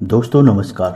दोस्तों नमस्कार।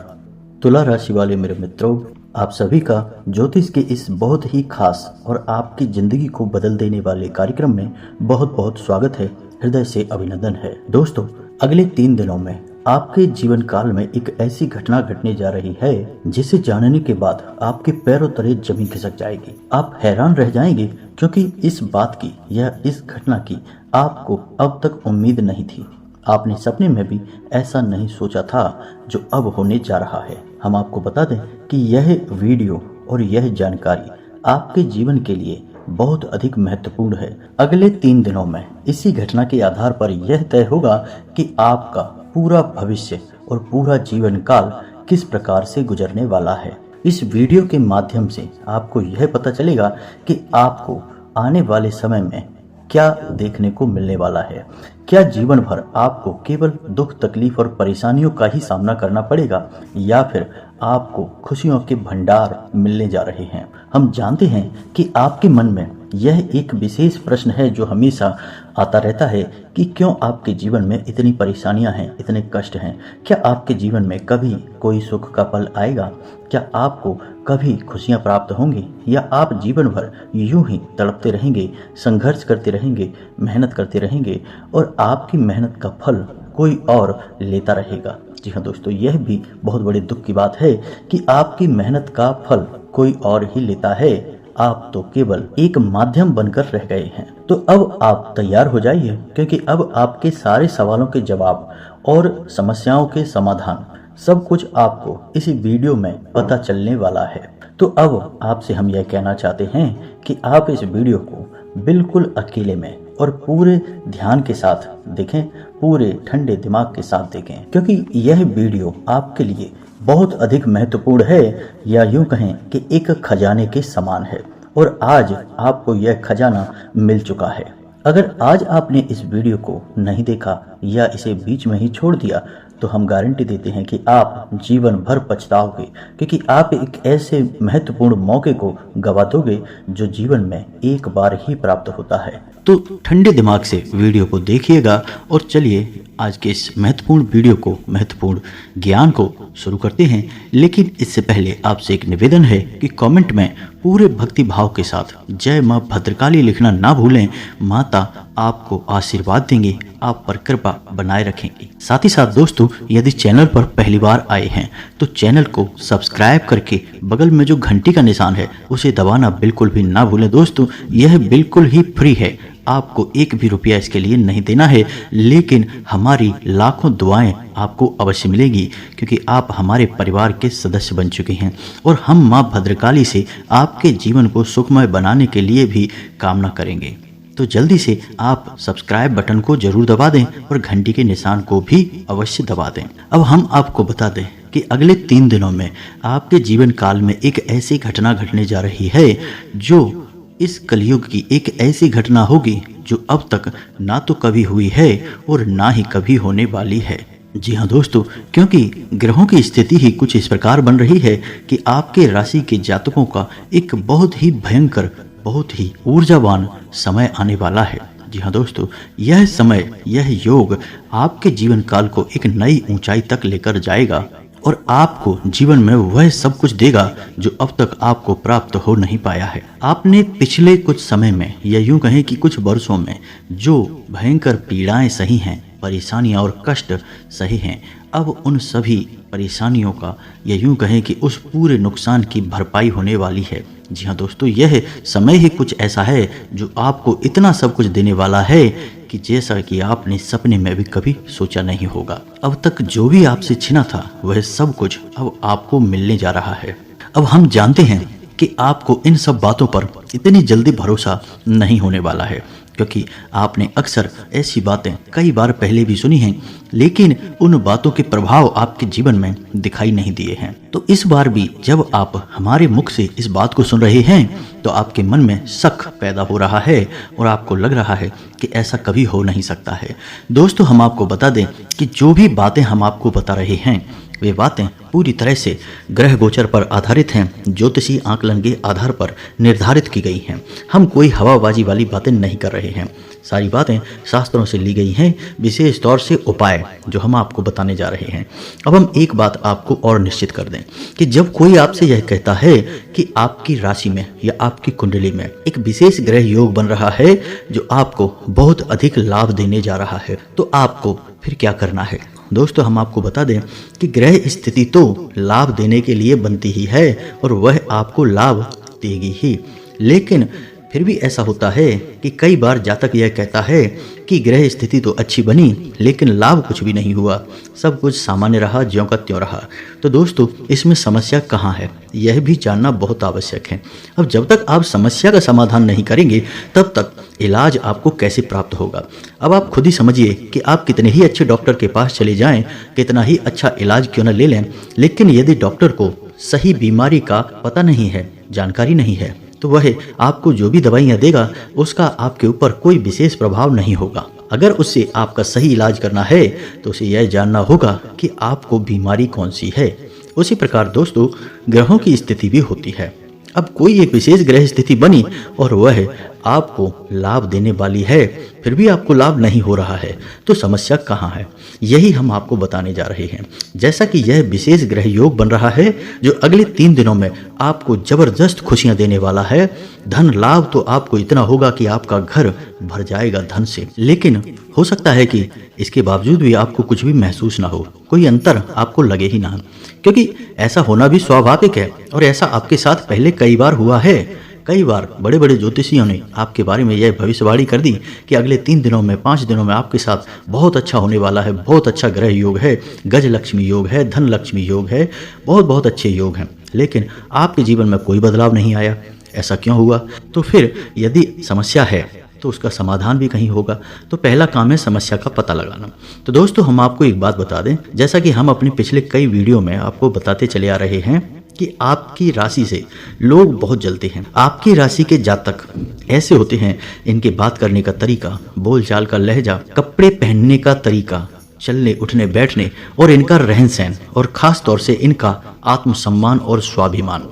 तुला राशि वाले मेरे मित्रों, आप सभी का ज्योतिष के इस बहुत ही खास और आपकी जिंदगी को बदल देने वाले कार्यक्रम में बहुत बहुत स्वागत है, हृदय से अभिनंदन है। दोस्तों, अगले 3 दिनों में आपके जीवन काल में एक ऐसी घटना घटने जा रही है जिसे जानने के बाद आपके पैरों तले जमीन खिसक जाएगी। आप हैरान रह जाएंगे क्योंकि इस बात की या इस घटना की आपको अब तक उम्मीद नहीं थी। आपने सपने में भी ऐसा नहीं सोचा था जो अब होने जा रहा है। हम आपको बता दें कि यह वीडियो और यह जानकारी आपके जीवन के लिए बहुत अधिक महत्वपूर्ण है। अगले 3 दिनों में इसी घटना के आधार पर यह तय होगा कि आपका पूरा भविष्य और पूरा जीवन काल किस प्रकार से गुजरने वाला है। इस वीडियो के माध्यम से आपको यह पता चलेगा कि आपको आने वाले समय में क्या देखने को मिलने वाला है। क्या जीवन भर आपको केवल दुख, तकलीफ और परेशानियों का ही सामना करना पड़ेगा या फिर आपको खुशियों के भंडार मिलने जा रहे हैं। हम जानते हैं कि आपके मन में यह एक विशेष प्रश्न है जो हमेशा आता रहता है कि क्यों आपके जीवन में इतनी परेशानियां हैं, इतने कष्ट हैं। क्या आपके जीवन में कभी कोई सुख का पल आएगा? क्या आपको कभी खुशियां प्राप्त होंगी या आप जीवन भर यूं ही तड़पते रहेंगे, संघर्ष करते रहेंगे, मेहनत करते रहेंगे और आपकी मेहनत का फल कोई और लेता रहेगा। जी हाँ दोस्तों, यह भी बहुत बड़े दुख की बात है कि आपकी मेहनत का फल कोई और ही लेता है। आप तो केवल एक माध्यम बनकर रह गए हैं। तो अब आप तैयार हो जाइए क्योंकि अब आपके सारे सवालों के जवाब और समस्याओं के समाधान सब कुछ आपको इस वीडियो में पता चलने वाला है। तो अब आपसे हम यह कहना चाहते हैं कि आप इस वीडियो को बिल्कुल अकेले में और पूरे ध्यान के साथ देखें, पूरे ठंडे दिमाग के साथ देखें, क्योंकि यह वीडियो आपके लिए बहुत अधिक महत्वपूर्ण है या यूं कहें कि एक खजाने के समान है और आज आपको यह खजाना मिल चुका है। अगर आज आपने इस वीडियो को नहीं देखा या इसे बीच में ही छोड़ दिया तो हम गारंटी देते हैं कि आप जीवन भर पछताओगे, क्योंकि आप एक ऐसे महत्वपूर्ण मौके को गवा दोगे जो जीवन में एक बार ही प्राप्त होता है। तो ठंडे दिमाग से वीडियो को देखिएगा और चलिए आज के इस महत्वपूर्ण वीडियो को, महत्वपूर्ण ज्ञान को शुरू करते हैं। लेकिन इससे पहले आपसे एक निवेदन है कि कमेंट में पूरे भक्ति भाव के साथ जय मां भद्रकाली लिखना ना भूलें। माता आपको आशीर्वाद देंगी, आप पर कृपा बनाए रखेंगी। साथ ही साथ दोस्तों, यदि चैनल पर पहली बार आए हैं तो चैनल को सब्सक्राइब करके बगल में जो घंटी का निशान है उसे दबाना बिल्कुल भी ना भूलें। दोस्तों, यह बिल्कुल ही फ्री है, आपको 1 भी रुपया इसके लिए नहीं देना है, लेकिन हमारी लाखों दुआएं आपको अवश्य मिलेगी क्योंकि आप हमारे परिवार के सदस्य बन चुके हैं और हम मां भद्रकाली से आपके जीवन को सुखमय बनाने के लिए भी कामना करेंगे। तो जल्दी से आप सब्सक्राइब बटन को जरूर दबा दें और घंटी के निशान को भी अवश्य दबा दें। अब हम आपको बता दें कि अगले 3 दिनों में आपके जीवन काल में एक ऐसी घटना घटने जा रही है जो इस कलयुग की एक ऐसी घटना होगी जो अब तक ना तो कभी हुई है और ना ही कभी होने वाली है। जी हाँ दोस्तों, क्योंकि ग्रहों की स्थिति ही कुछ इस प्रकार बन रही है कि आपके राशि के जातकों का एक बहुत ही भयंकर, बहुत ही ऊर्जावान समय आने वाला है। जी हाँ दोस्तों, यह समय, यह योग आपके जीवन काल को एक नई ऊंचाई तक लेकर जाएगा और आपको जीवन में वह सब कुछ देगा जो अब तक आपको प्राप्त हो नहीं पाया है। आपने पिछले कुछ समय में या यूं कहें कि कुछ वर्षों में जो भयंकर पीड़ाएं सही हैं, परेशानियां और कष्ट सही हैं, अब उन सभी परेशानियों का या यूं कहें कि उस पूरे नुकसान की भरपाई होने वाली है। जी हाँ दोस्तों, यह समय ही कुछ ऐसा है जो आपको इतना सब कुछ देने वाला है कि जैसा कि आपने सपने में भी कभी सोचा नहीं होगा। अब तक जो भी आपसे छिना था वह सब कुछ अब आपको मिलने जा रहा है। अब हम जानते हैं कि आपको इन सब बातों पर इतनी जल्दी भरोसा नहीं होने वाला है क्योंकि आपने अक्सर ऐसी बातें कई बार पहले भी सुनी हैं, लेकिन उन बातों के प्रभाव आपके जीवन में दिखाई नहीं दिए हैं। तो इस बार भी जब आप हमारे मुख से इस बात को सुन रहे हैं तो आपके मन में शक पैदा हो रहा है और आपको लग रहा है कि ऐसा कभी हो नहीं सकता है। दोस्तों, हम आपको बता दें कि जो भी बातें हम आपको बता रहे हैं वे बातें पूरी तरह से ग्रह गोचर पर आधारित हैं, ज्योतिषी आकलन के आधार पर निर्धारित की गई हैं। हम कोई हवाबाजी वाली बातें नहीं कर रहे हैं। सारी बातें शास्त्रों से ली गई हैं, विशेष तौर से उपाय जो हम आपको बताने जा रहे हैं। अब हम एक बात आपको और निश्चित कर दें कि जब कोई आपसे यह कहता है कि आपकी राशि में या आपकी कुंडली में एक विशेष ग्रह योग बन रहा है जो आपको बहुत अधिक लाभ देने जा रहा है, तो आपको फिर क्या करना है? दोस्तों, हम आपको बता दें कि ग्रह स्थिति तो लाभ देने के लिए बनती ही है और वह आपको लाभ देगी ही, लेकिन फिर भी ऐसा होता है कि कई बार जातक यह कहता है कि ग्रह स्थिति तो अच्छी बनी लेकिन लाभ कुछ भी नहीं हुआ, सब कुछ सामान्य रहा, ज्यों का त्यों रहा। तो दोस्तों, इसमें समस्या कहाँ है यह भी जानना बहुत आवश्यक है। अब जब तक आप समस्या का समाधान नहीं करेंगे तब तक इलाज आपको कैसे प्राप्त होगा? अब आप खुद ही समझिए कि आप कितने ही अच्छे डॉक्टर के पास चले जाएं, कितना ही अच्छा इलाज क्यों न ले लें, लेकिन यदि डॉक्टर को सही बीमारी का पता नहीं है, जानकारी नहीं है, तो वह आपको जो भी दवाइयाँ देगा उसका आपके ऊपर कोई विशेष प्रभाव नहीं होगा। अगर उससे आपका सही इलाज करना है तो उसे यह जानना होगा कि आपको बीमारी कौन सी है। उसी प्रकार दोस्तों, ग्रहों की स्थिति भी होती है। अब कोई एक विशेष ग्रह स्थिति बनी और वह आपको लाभ देने वाली है, फिर भी आपको लाभ नहीं हो रहा है, तो समस्या कहाँ है? यही हम आपको बताने जा रहे हैं। जैसा कि यह विशेष ग्रह योग बन रहा है जो अगले 3 दिनों में आपको जबरदस्त खुशियां देने वाला है। धन लाभ तो आपको इतना होगा कि आपका घर भर जाएगा धन से, लेकिन हो सकता है कि इसके बावजूद भी आपको कुछ भी महसूस ना हो, कोई अंतर आपको लगे ही ना, क्योंकि ऐसा होना भी स्वाभाविक है और ऐसा आपके साथ पहले कई बार हुआ है। कई बार बड़े बड़े ज्योतिषियों ने आपके बारे में यह भविष्यवाणी कर दी कि अगले 3 दिनों में 5 दिनों में आपके साथ बहुत अच्छा होने वाला है, बहुत अच्छा ग्रह योग है, गज लक्ष्मी योग है, धन लक्ष्मी योग है, बहुत बहुत अच्छे योग हैं, लेकिन आपके जीवन में कोई बदलाव नहीं आया। ऐसा क्यों हुआ? तो फिर यदि समस्या है तो उसका समाधान भी कहीं होगा। तो पहला काम है समस्या का पता लगाना। तो दोस्तों, हम आपको एक बात बता दें, जैसा कि हम अपने पिछले कई वीडियो में आपको बताते चले आ रहे हैं कि आपकी राशि से लोग बहुत जलते हैं। आपकी राशि के जातक ऐसे होते हैं, इनके बात करने का तरीका, बोलचाल का लहजा, कपड़े पहनने का तरीका, चलने उठने बैठने और इनका रहन सहन और खास तौर से इनका आत्मसम्मान और स्वाभिमान,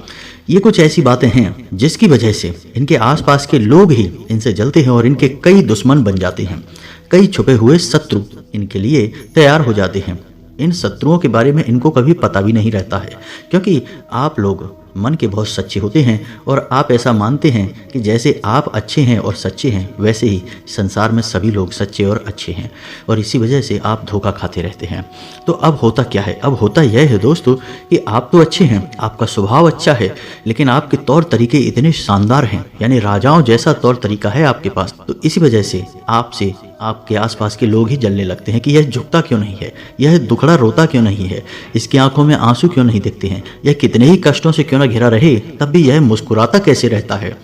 ये कुछ ऐसी बातें हैं जिसकी वजह से इनके आसपास के लोग ही इनसे जलते हैं और इनके कई दुश्मन बन जाते हैं। कई छुपे हुए शत्रु इनके लिए तैयार हो जाते हैं। इन शत्रुओं के बारे में इनको कभी पता भी नहीं रहता है, क्योंकि आप लोग मन के बहुत सच्चे होते हैं और आप ऐसा मानते हैं कि जैसे आप अच्छे हैं और सच्चे हैं वैसे ही संसार में सभी लोग सच्चे और अच्छे हैं, और इसी वजह से आप धोखा खाते रहते हैं। तो अब होता क्या है? अब होता यह है दोस्तों कि आप तो अच्छे हैं, आपका स्वभाव अच्छा है, लेकिन आपके तौर तरीके इतने शानदार हैं, यानी राजाओं जैसा तौर तरीका है आपके पास। तो इसी वजह से आपसे आपके आसपास के लोग ही जलने लगते हैं कि यह झुकता क्यों नहीं है, यह दुखड़ा रोता क्यों नहीं है, इसकी आंखों में आंसू क्यों नहीं दिखते हैं, यह कितने ही कष्टों से क्यों ना घिरा रहे तब भी यह मुस्कुराता कैसे रहता है।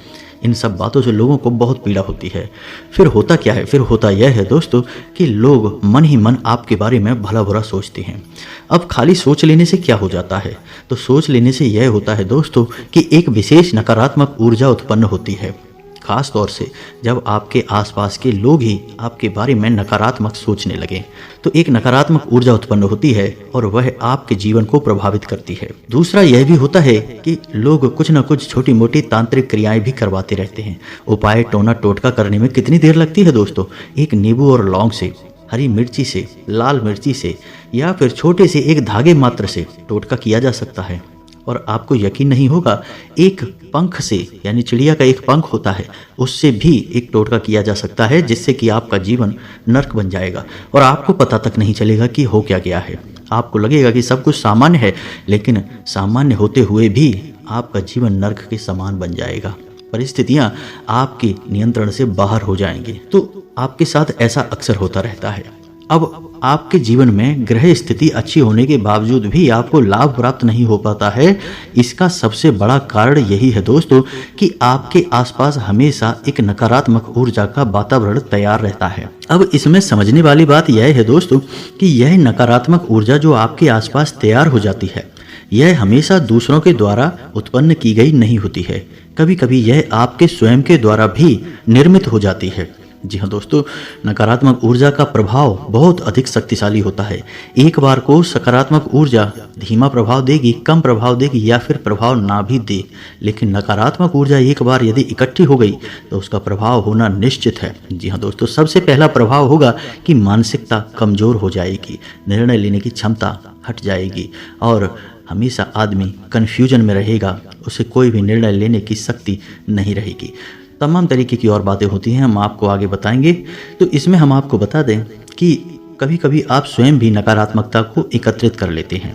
इन सब बातों से लोगों को बहुत पीड़ा होती है। फिर होता क्या है? फिर होता यह है दोस्तों कि लोग मन ही मन आपके बारे में भला बुरा सोचते हैं। अब खाली सोच लेने से क्या हो जाता है? तो सोच लेने से यह होता है दोस्तों कि एक विशेष नकारात्मक ऊर्जा उत्पन्न होती है, खास तौर से जब आपके आसपास के लोग ही आपके बारे में नकारात्मक सोचने लगे, तो एक नकारात्मक ऊर्जा उत्पन्न होती है और वह आपके जीवन को प्रभावित करती है। दूसरा यह भी होता है कि लोग कुछ न कुछ छोटी मोटी तांत्रिक क्रियाएं भी करवाते रहते हैं। उपाय टोना टोटका करने में कितनी देर लगती है दोस्तों? एक नींबू और लौंग से, हरी मिर्ची से, लाल मिर्ची से या फिर छोटे से एक धागे मात्र से टोटका किया जा सकता है। और आपको यकीन नहीं होगा, एक पंख से, यानी चिड़िया का एक पंख होता है, उससे भी एक टोटका किया जा सकता है, जिससे कि आपका जीवन नर्क बन जाएगा और आपको पता तक नहीं चलेगा कि हो क्या गया है। आपको लगेगा कि सब कुछ सामान्य है, लेकिन सामान्य होते हुए भी आपका जीवन नर्क के समान बन जाएगा। परिस्थितियां आपके नियंत्रण से बाहर हो जाएंगी। तो आपके साथ ऐसा अक्सर होता रहता है। अब आपके जीवन में ग्रह स्थिति अच्छी होने के बावजूद भी आपको लाभ प्राप्त नहीं हो पाता है। इसका सबसे बड़ा कारण यही है दोस्तों कि आपके आसपास हमेशा एक नकारात्मक ऊर्जा का वातावरण तैयार रहता है। अब इसमें समझने वाली बात यह है दोस्तों कि यह नकारात्मक ऊर्जा जो आपके आसपास तैयार हो जाती है, यह हमेशा दूसरों के द्वारा उत्पन्न की गई नहीं होती है। कभी कभी यह आपके स्वयं के द्वारा भी निर्मित हो जाती है। जी हाँ दोस्तों, नकारात्मक ऊर्जा का प्रभाव बहुत अधिक शक्तिशाली होता है। एक बार को सकारात्मक ऊर्जा धीमा प्रभाव देगी, कम प्रभाव देगी या फिर प्रभाव ना भी दे, लेकिन नकारात्मक ऊर्जा एक बार यदि इकट्ठी हो गई तो उसका प्रभाव होना निश्चित है। जी हाँ दोस्तों, सबसे पहला प्रभाव होगा कि मानसिकता कमजोर हो जाएगी, निर्णय लेने की क्षमता हट जाएगी और हमेशा आदमी कन्फ्यूजन में रहेगा, उसे कोई भी निर्णय लेने की शक्ति नहीं रहेगी। तमाम तरीके की और बातें होती हैं, हम आपको आगे बताएंगे। तो इसमें हम आपको बता दें कि कभी कभी आप स्वयं भी नकारात्मकता को एकत्रित कर लेते हैं।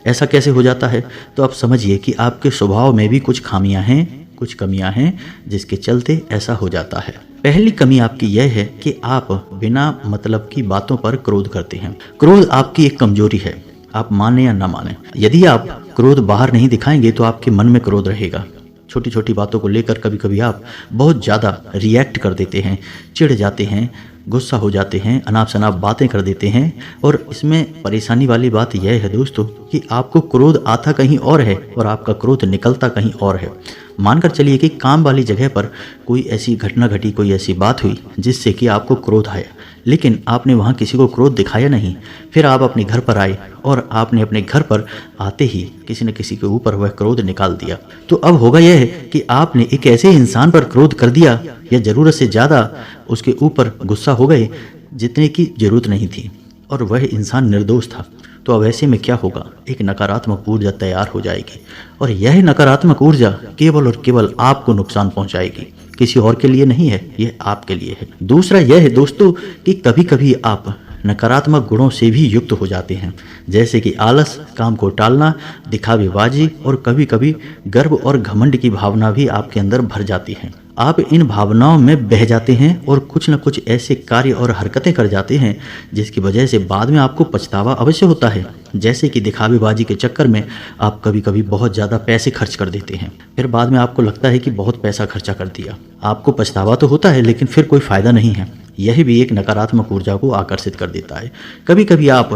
ऐसा कैसे हो जाता है? तो आप समझिए कि आपके स्वभाव में भी कुछ खामियां हैं, कुछ कमियां हैं, जिसके चलते ऐसा हो जाता है। पहली कमी आपकी यह है कि आप बिना मतलब की बातों पर क्रोध करते हैं। क्रोध आपकी एक कमजोरी है, आप माने या ना माने। यदि आप क्रोध बाहर नहीं दिखाएंगे तो आपके मन में क्रोध रहेगा। छोटी छोटी बातों को लेकर कभी कभी आप बहुत ज़्यादा रिएक्ट कर देते हैं, चिढ़ जाते हैं, गुस्सा हो जाते हैं, अनाप शनाप बातें कर देते हैं। और इसमें परेशानी वाली बात यह है दोस्तों कि आपको क्रोध आता कहीं और है और आपका क्रोध निकलता कहीं और है। मानकर चलिए कि काम वाली जगह पर कोई ऐसी घटना घटी, कोई ऐसी बात हुई जिससे कि आपको क्रोध आया, लेकिन आपने वहाँ किसी को क्रोध दिखाया नहीं। फिर आप अपने घर पर आए और आपने अपने घर पर आते ही किसी न किसी के ऊपर वह क्रोध निकाल दिया। तो अब होगा यह है कि आपने एक ऐसे इंसान पर क्रोध कर दिया या ज़रूरत से ज़्यादा उसके ऊपर गुस्सा हो गए जितने की ज़रूरत नहीं थी, और वह इंसान निर्दोष था। तो अब ऐसे में क्या होगा? एक नकारात्मक ऊर्जा तैयार हो जाएगी और यह नकारात्मक ऊर्जा केवल और केवल आपको नुकसान पहुंचाएगी, किसी और के लिए नहीं है, यह आपके लिए है। दूसरा यह है दोस्तों कि कभी कभी आप नकारात्मक गुणों से भी युक्त हो जाते हैं, जैसे कि आलस, काम को टालना, दिखावेबाजी और कभी कभी गर्व और घमंड की भावना भी आपके अंदर भर जाती है। आप इन भावनाओं में बह जाते हैं और कुछ न कुछ ऐसे कार्य और हरकतें कर जाते हैं जिसकी वजह से बाद में आपको पछतावा अवश्य होता है। जैसे कि दिखावेबाजी के चक्कर में आप कभी कभी बहुत ज़्यादा पैसे खर्च कर देते हैं, फिर बाद में आपको लगता है कि बहुत पैसा खर्चा कर दिया। आपको पछतावा तो होता है लेकिन फिर कोई फ़ायदा नहीं है। यह भी एक नकारात्मक ऊर्जा को आकर्षित कर देता है। कभी कभी आप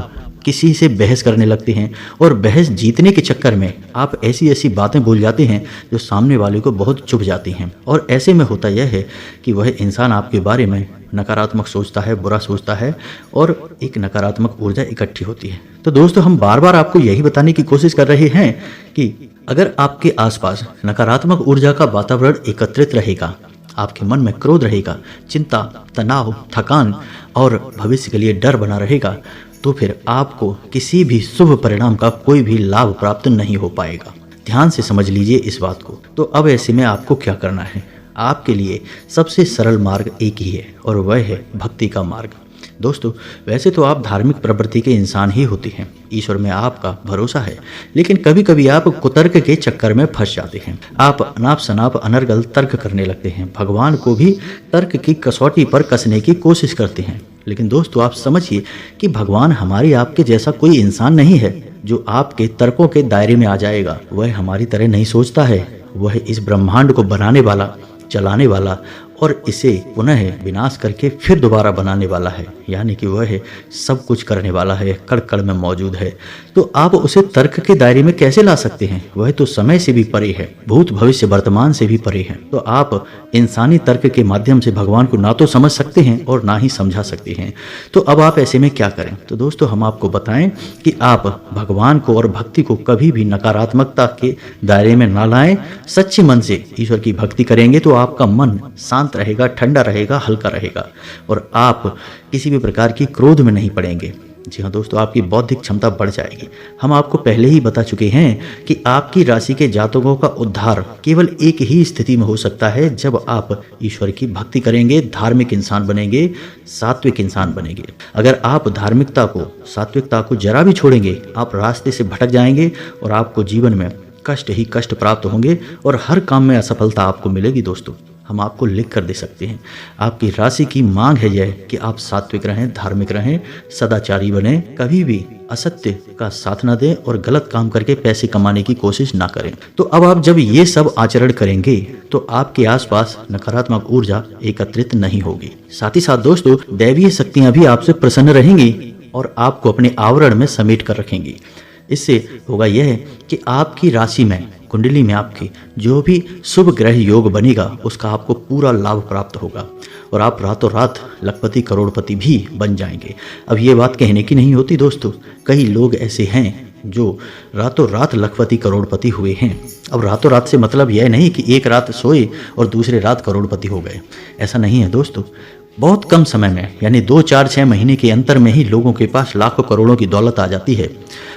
किसी से बहस करने लगते हैं और बहस जीतने के चक्कर में आप ऐसी ऐसी बातें बोल जाते हैं जो सामने वाले को बहुत चुभ जाती हैं, और ऐसे में होता यह है कि वह इंसान आपके बारे में नकारात्मक सोचता है, बुरा सोचता है और एक नकारात्मक ऊर्जा इकट्ठी होती है। तो दोस्तों, हम बार बार आपको यही बताने की कोशिश कर रहे हैं कि अगर आपके आसपास नकारात्मक ऊर्जा का वातावरण एकत्रित रहेगा, आपके मन में क्रोध रहेगा, चिंता, तनाव, थकान और भविष्य के लिए डर बना रहेगा, तो फिर आपको किसी भी शुभ परिणाम का कोई भी लाभ प्राप्त नहीं हो पाएगा। ध्यान से समझ लीजिए इस बात को। तो अब ऐसे में आपको क्या करना है? आपके लिए सबसे सरल मार्ग एक ही है और वह है भक्ति का मार्ग। दोस्तों, वैसे तो आप धार्मिक प्रवृत्ति के इंसान ही होते हैं, ईश्वर में आपका भरोसा है, लेकिन कभी कभी आप कुतर्क के चक्कर में फंस जाते हैं। आप अनाप शनाप अनर्गल तर्क करने लगते हैं, भगवान को भी तर्क की कसौटी पर कसने की कोशिश करते हैं। लेकिन दोस्तों, आप समझिए कि भगवान हमारी आपके जैसा कोई इंसान नहीं है जो आपके तर्कों के दायरे में आ जाएगा। वह हमारी तरह नहीं सोचता है। वह इस ब्रह्मांड को बनाने वाला, चलाने वाला और इसे पुनः विनाश करके फिर दोबारा बनाने वाला है, यानी कि वह सब कुछ करने वाला है, कण कण में मौजूद है। तो आप उसे तर्क के दायरे में कैसे ला सकते हैं? वह तो समय से भी परे है, भूत भविष्य वर्तमान से भी परे है। तो आप इंसानी तर्क के माध्यम से भगवान को ना तो समझ सकते हैं और ना ही समझा सकते हैं। तो अब आप ऐसे में क्या करें? तो दोस्तों, हम आपको बताएं कि आप भगवान को और भक्ति को कभी भी नकारात्मकता के दायरे में ना लाएं। सच्चे मन से ईश्वर की भक्ति करेंगे तो आपका मन शांत रहेगा, ठंडा रहेगा, हल्का रहेगा और आप किसी भी प्रकार की क्रोध में नहीं पड़ेंगे। जी हाँ दोस्तों, आपकी बौद्धिक क्षमता बढ़ जाएगी। हम आपको पहले ही बता चुके हैं कि आपकी राशि के जातकों का उद्धार केवल एक ही स्थिति में हो सकता है, जब आप ईश्वर की भक्ति करेंगे, धार्मिक इंसान बनेंगे, सात्विक इंसान बनेंगे। अगर आप धार्मिकता को, सात्विकता को जरा भी छोड़ेंगे, आप रास्ते से भटक जाएंगे और आपको जीवन में कष्ट ही कष्ट प्राप्त होंगे और हर काम में असफलता आपको मिलेगी। दोस्तों, हम आपको लिख कर दे सकते हैं। आपकी राशि की मांग है यह कि आप सात्विक रहें, धार्मिक रहें, सदाचारी बने, कभी भी असत्य का साथ ना दें और गलत काम करके पैसे कमाने की कोशिश ना करें। तो अब आप जब ये सब आचरण करेंगे तो आपके आसपास नकारात्मक ऊर्जा एकत्रित नहीं होगी। साथ ही साथ दोस्तों, दैवीय शक्तियां भी आपसे प्रसन्न रहेंगी और आपको अपने आवरण में समेट कर रखेंगी। इससे होगा यह कि आपकी राशि में, कुंडली में आपकी जो भी शुभ ग्रह योग बनेगा उसका आपको पूरा लाभ प्राप्त होगा और आप रातों रात लखपति करोड़पति भी बन जाएंगे। अब ये बात कहने की नहीं होती दोस्तों, कई लोग ऐसे हैं जो रातों रात लखपति करोड़पति हुए हैं। अब रातों रात से मतलब यह नहीं कि एक रात सोए और दूसरे रात करोड़पति हो गए, ऐसा नहीं है दोस्तों। बहुत कम समय में, यानी 2, 4, 6 महीने के अंतर में ही लोगों के पास लाखों करोड़ों की दौलत आ जाती है।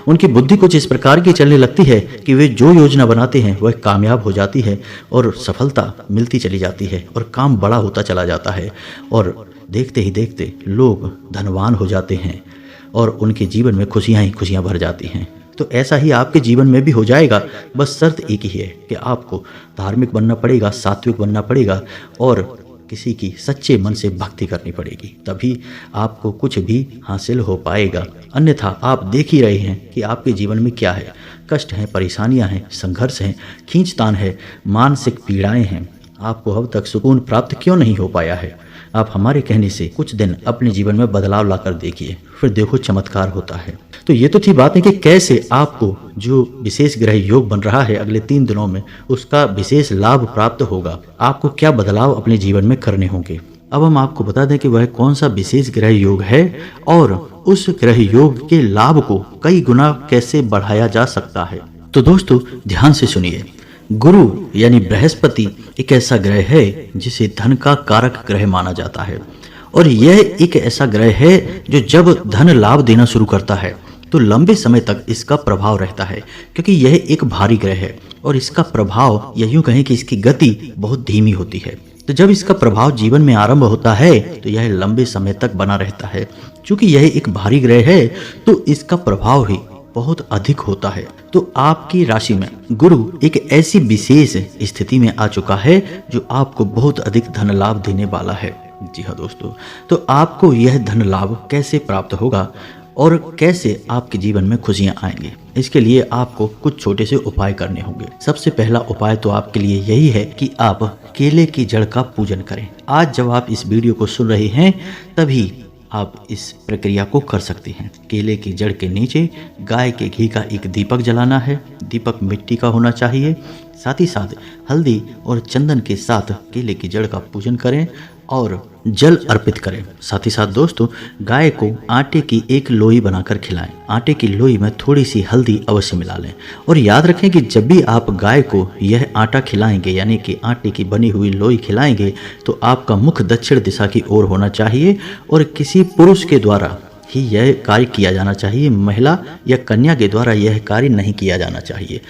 उनकी बुद्धि कुछ इस प्रकार की चलने लगती है कि वे जो योजना बनाते हैं वह कामयाब हो जाती है और सफलता मिलती चली जाती है और काम बड़ा होता चला जाता है और देखते ही देखते लोग धनवान हो जाते हैं और उनके जीवन में खुशियां ही खुशियां भर जाती हैं। तो ऐसा ही आपके जीवन में भी हो जाएगा। बस शर्त एक ही है कि आपको धार्मिक बनना पड़ेगा, सात्विक बनना पड़ेगा और किसी की सच्चे मन से भक्ति करनी पड़ेगी, तभी आपको कुछ भी हासिल हो पाएगा। अन्यथा आप देख ही रहे हैं कि आपके जीवन में क्या है, कष्ट हैं, परेशानियां हैं, संघर्ष हैं, खींचतान है, मानसिक पीड़ाएं हैं। आपको अब तक सुकून प्राप्त क्यों नहीं हो पाया है? आप हमारे कहने से कुछ दिन अपने जीवन में बदलाव लाकर देखिए, फिर देखो चमत्कार होता है। तो ये तो थी बात है कि कैसे आपको जो विशेष ग्रह योग बन रहा है अगले 3 दिनों में उसका विशेष लाभ प्राप्त होगा, आपको क्या बदलाव अपने जीवन में करने होंगे। अब हम आपको बता दें कि वह कौन सा विशेष ग्रह योग है और उस ग्रह योग के लाभ को कई गुना कैसे बढ़ाया जा सकता है। तो दोस्तों ध्यान से सुनिए। गुरु यानी बृहस्पति एक ऐसा ग्रह है जिसे धन का कारक ग्रह माना जाता है और यह एक ऐसा ग्रह है जो जब धन लाभ देना शुरू करता है तो लंबे समय तक इसका प्रभाव रहता है, क्योंकि यह एक भारी ग्रह है और इसका प्रभाव, या यूं कहें कि इसकी गति बहुत धीमी होती है। तो जब इसका प्रभाव जीवन में आरंभ होता है तो यह लंबे समय तक बना रहता है। चूंकि यह एक भारी ग्रह है तो इसका प्रभाव ही बहुत अधिक होता है। तो आपकी राशि में गुरु एक ऐसी विशेष स्थिति में आ चुका है जो आपको बहुत अधिक धन लाभ देने वाला है। जी हाँ दोस्तों, तो आपको यह धन लाभ कैसे प्राप्त होगा और कैसे आपके जीवन में खुशियां आएंगे, इसके लिए आपको कुछ छोटे से उपाय करने होंगे। सबसे पहला उपाय तो आपके लिए यही है कि आप केले की जड़ का पूजन करें। आज जब आप इस वीडियो को सुन रहे हैं तभी आप इस प्रक्रिया को कर सकते हैं। केले की जड़ के नीचे गाय के घी का एक दीपक जलाना है। दीपक मिट्टी का होना चाहिए। साथ ही साथ हल्दी और चंदन के साथ केले की जड़ का पूजन करें और जल अर्पित करें। साथ ही साथ दोस्तों, गाय को आटे की एक लोई बनाकर खिलाएं। आटे की लोई में थोड़ी सी हल्दी अवश्य मिला लें और याद रखें कि जब भी आप गाय को यह आटा खिलाएंगे, यानी कि आटे की बनी हुई लोई खिलाएंगे, तो आपका मुख दक्षिण दिशा की ओर होना चाहिए और किसी पुरुष के द्वारा ही यह कार्य किया जाना चाहिए। महिला या कन्या के द्वारा यह कार्य नहीं किया जाना चाहिए।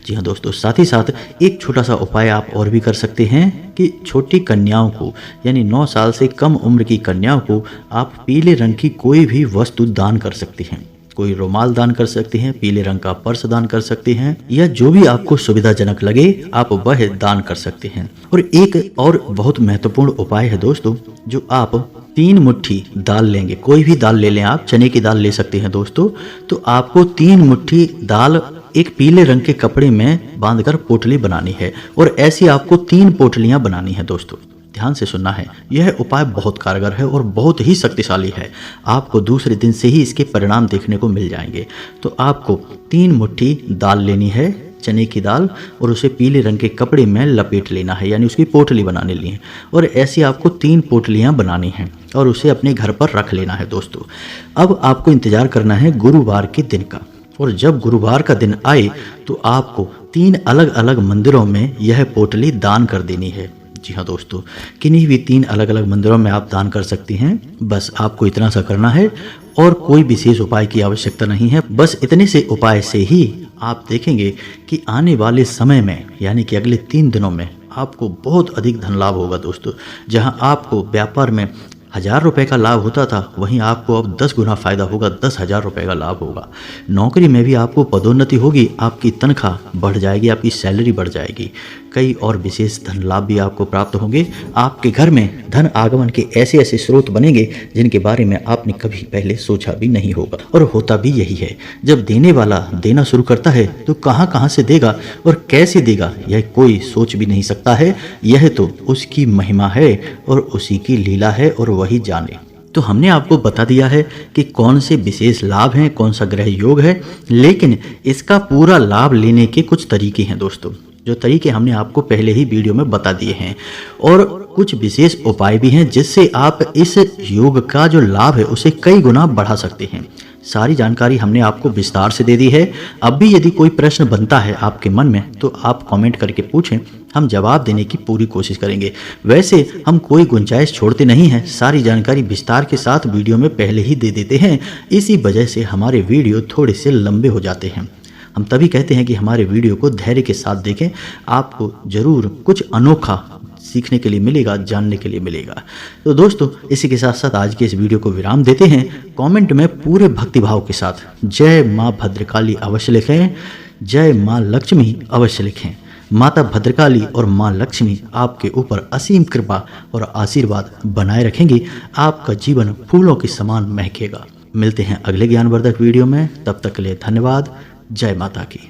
जी हाँ दोस्तों, साथ ही साथ एक छोटा सा उपाय आप और भी कर सकते हैं कि छोटी कन्याओं को, यानी 9 साल से कम उम्र की कन्याओं को आप पीले रंग की कोई भी वस्तु दान कर सकते हैं। कोई रुमाल दान कर सकते हैं, पीले रंग का पर्स दान कर सकते हैं, या जो भी आपको सुविधाजनक लगे आप वह दान कर सकते हैं। और एक और बहुत महत्वपूर्ण उपाय है दोस्तों, जो आप 3 मुट्ठी दाल लेंगे। कोई भी दाल ले लें, आप चने की दाल ले सकते हैं दोस्तों। तो आपको 3 मुट्ठी दाल एक पीले रंग के कपड़े में बांधकर पोटली बनानी है और ऐसी आपको 3 पोटलियां बनानी है दोस्तों। ध्यान से सुनना है, यह उपाय बहुत कारगर है और बहुत ही शक्तिशाली है। आपको दूसरे दिन से ही इसके परिणाम देखने को मिल जाएंगे। तो आपको 3 मुट्ठी दाल लेनी है, चने की दाल, और उसे पीले रंग के कपड़े में लपेट लेना है, यानी उसकी पोटली बनाने ली है। और ऐसी आपको 3 पोटलियां बनानी हैं और उसे अपने घर पर रख लेना है दोस्तों। अब आपको इंतजार करना है गुरुवार के दिन का, और जब गुरुवार का दिन आए तो आपको 3 अलग अलग मंदिरों में यह पोटली दान कर देनी है। जी हाँ दोस्तों, किन्हीं भी 3 अलग अलग मंदिरों में आप दान कर सकती हैं। बस आपको इतना सा करना है और कोई विशेष उपाय की आवश्यकता नहीं है। बस इतने से उपाय से ही आप देखेंगे कि आने वाले समय में, यानी कि अगले 3 दिनों में, आपको बहुत अधिक धन लाभ होगा दोस्तों। जहां आपको व्यापार में 1000 रुपये का लाभ होता था, वहीं आपको अब 10 गुना फायदा होगा, 10,000 रुपये का लाभ होगा। नौकरी में भी आपको पदोन्नति होगी, आपकी तनख्वाह बढ़ जाएगी, आपकी सैलरी बढ़ जाएगी। कई और विशेष धन लाभ भी आपको प्राप्त होंगे। आपके घर में धन आगमन के ऐसे ऐसे स्रोत बनेंगे जिनके बारे में आपने कभी पहले सोचा भी नहीं होगा। और होता भी यही है, जब देने वाला देना शुरू करता है तो कहां कहां से देगा और कैसे देगा यह कोई सोच भी नहीं सकता है। यह तो उसकी महिमा है और उसी की लीला है और वही जाने। तो हमने आपको बता दिया है कि कौन से विशेष लाभ हैं, कौन सा ग्रह योग है, लेकिन इसका पूरा लाभ लेने के कुछ तरीके हैं दोस्तों, जो तरीके हमने आपको पहले ही वीडियो में बता दिए हैं, और कुछ विशेष उपाय भी हैं जिससे आप इस योग का जो लाभ है उसे कई गुना बढ़ा सकते हैं। सारी जानकारी हमने आपको विस्तार से दे दी है। अब भी यदि कोई प्रश्न बनता है आपके मन में तो आप कमेंट करके पूछें, हम जवाब देने की पूरी कोशिश करेंगे। वैसे हम कोई गुंजाइश छोड़ते नहीं हैं, सारी जानकारी विस्तार के साथ वीडियो में पहले ही दे देते हैं। इसी वजह से हमारे वीडियो थोड़े से लंबे हो जाते हैं। हम तभी कहते हैं कि हमारे वीडियो को धैर्य के साथ देखें, आपको जरूर कुछ अनोखा सीखने के लिए मिलेगा, जानने के लिए मिलेगा। तो दोस्तों, इसी के साथ साथ आज के इस वीडियो को विराम देते हैं। कमेंट में पूरे भक्तिभाव के साथ जय माँ भद्रकाली अवश्य लिखें, जय माँ लक्ष्मी अवश्य लिखें। माता भद्रकाली और माँ लक्ष्मी आपके ऊपर असीम कृपा और आशीर्वाद बनाए रखेंगी। आपका जीवन फूलों के समान महकेगा। मिलते हैं अगले ज्ञानवर्धक वीडियो में, तब तक के लिए धन्यवाद। जय माता की।